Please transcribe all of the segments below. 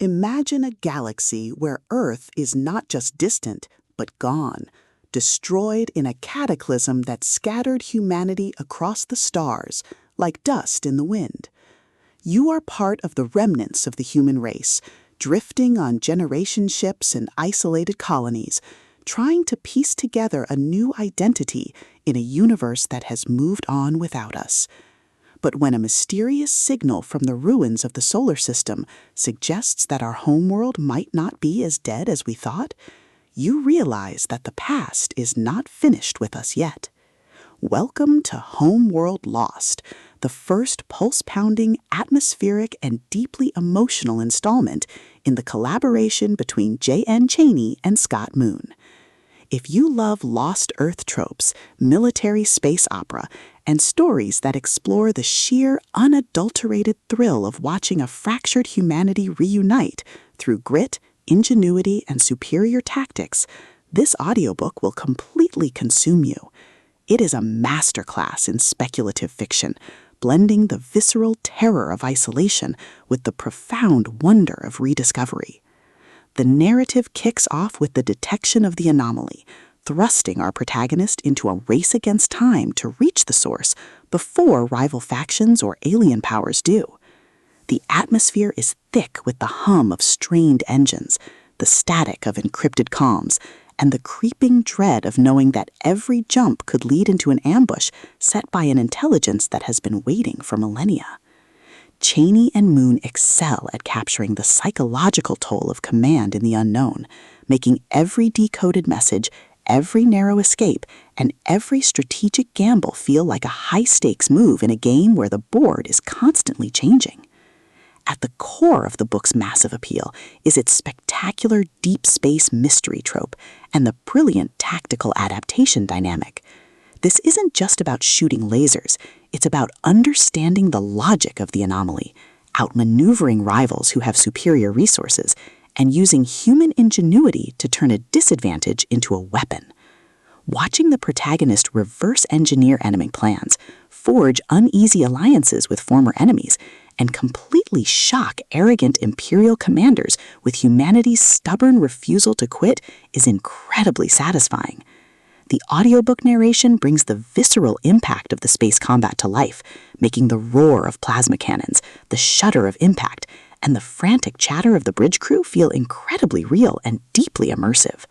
Imagine a galaxy where Earth is not just distant, but gone, destroyed in a cataclysm that scattered humanity across the stars like dust in the wind. You are part of the remnants of the human race, drifting on generation ships and isolated colonies, trying to piece together a new identity in a universe that has moved on without us. But when a mysterious signal from the ruins of the solar system suggests that our homeworld might not be as dead as we thought, you realize that the past is not finished with us yet. Welcome to Homeworld Lost, the first pulse-pounding, atmospheric, and deeply emotional installment in the collaboration between J.N. Chaney and Scott Moon. If you love lost Earth tropes, military space opera, and stories that explore the sheer, unadulterated thrill of watching a fractured humanity reunite through grit, ingenuity, and superior tactics, this audiobook will completely consume you. It is a masterclass in speculative fiction, blending the visceral terror of isolation with the profound wonder of rediscovery. The narrative kicks off with the detection of the anomaly, thrusting our protagonist into a race against time to reach the source before rival factions or alien powers do. The atmosphere is thick with the hum of strained engines, the static of encrypted comms, and the creeping dread of knowing that every jump could lead into an ambush set by an intelligence that has been waiting for millennia. Chaney and Moon excel at capturing the psychological toll of command in the unknown, making every decoded message, every narrow escape, and every strategic gamble feel like a high-stakes move in a game where the board is constantly changing. At the core of the book's massive appeal is its spectacular deep space mystery trope and the brilliant tactical adaptation dynamic. This isn't just about shooting lasers, it's about understanding the logic of the anomaly, outmaneuvering rivals who have superior resources, and using human ingenuity to turn a disadvantage into a weapon. Watching the protagonist reverse engineer enemy plans, forge uneasy alliances with former enemies, and completely shock arrogant Imperial commanders with humanity's stubborn refusal to quit is incredibly satisfying. The audiobook narration brings the visceral impact of the space combat to life, making the roar of plasma cannons, the shudder of impact, and the frantic chatter of the bridge crew feel incredibly real and deeply immersive.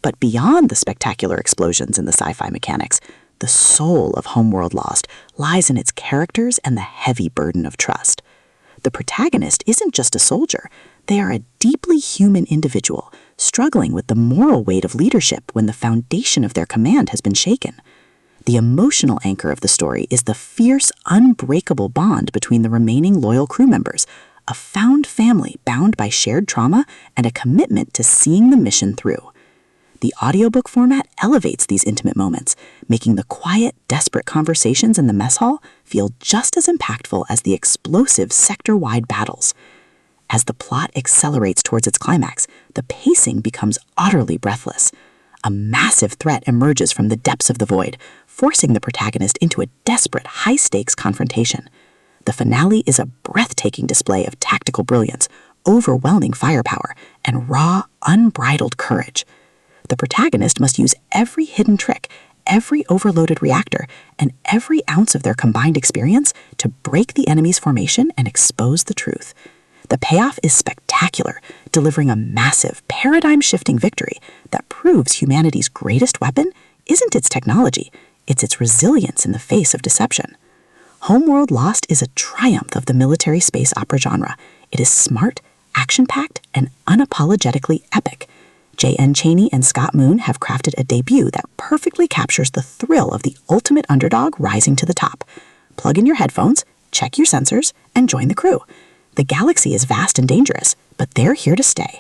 But beyond the spectacular explosions and the sci-fi mechanics, the soul of Homeworld Lost lies in its characters and the heavy burden of trust. The protagonist isn't just a soldier. They are a deeply human individual, struggling with the moral weight of leadership when the foundation of their command has been shaken. The emotional anchor of the story is the fierce, unbreakable bond between the remaining loyal crew members, a found family bound by shared trauma and a commitment to seeing the mission through. The audiobook format elevates these intimate moments, making the quiet, desperate conversations in the mess hall feel just as impactful as the explosive sector-wide battles. As the plot accelerates towards its climax, the pacing becomes utterly breathless. A massive threat emerges from the depths of the void, forcing the protagonist into a desperate, high-stakes confrontation. The finale is a breathtaking display of tactical brilliance, overwhelming firepower, and raw, unbridled courage. The protagonist must use every hidden trick, every overloaded reactor, and every ounce of their combined experience to break the enemy's formation and expose the truth. The payoff is spectacular, delivering a massive, paradigm-shifting victory that proves humanity's greatest weapon isn't its technology, it's its resilience in the face of deception. Homeworld Lost is a triumph of the military space opera genre. It is smart, action-packed, and unapologetically epic. J.N. Chaney and Scott Moon have crafted a debut that perfectly captures the thrill of the ultimate underdog rising to the top. Plug in your headphones, check your sensors, and join the crew. The galaxy is vast and dangerous, but they're here to stay.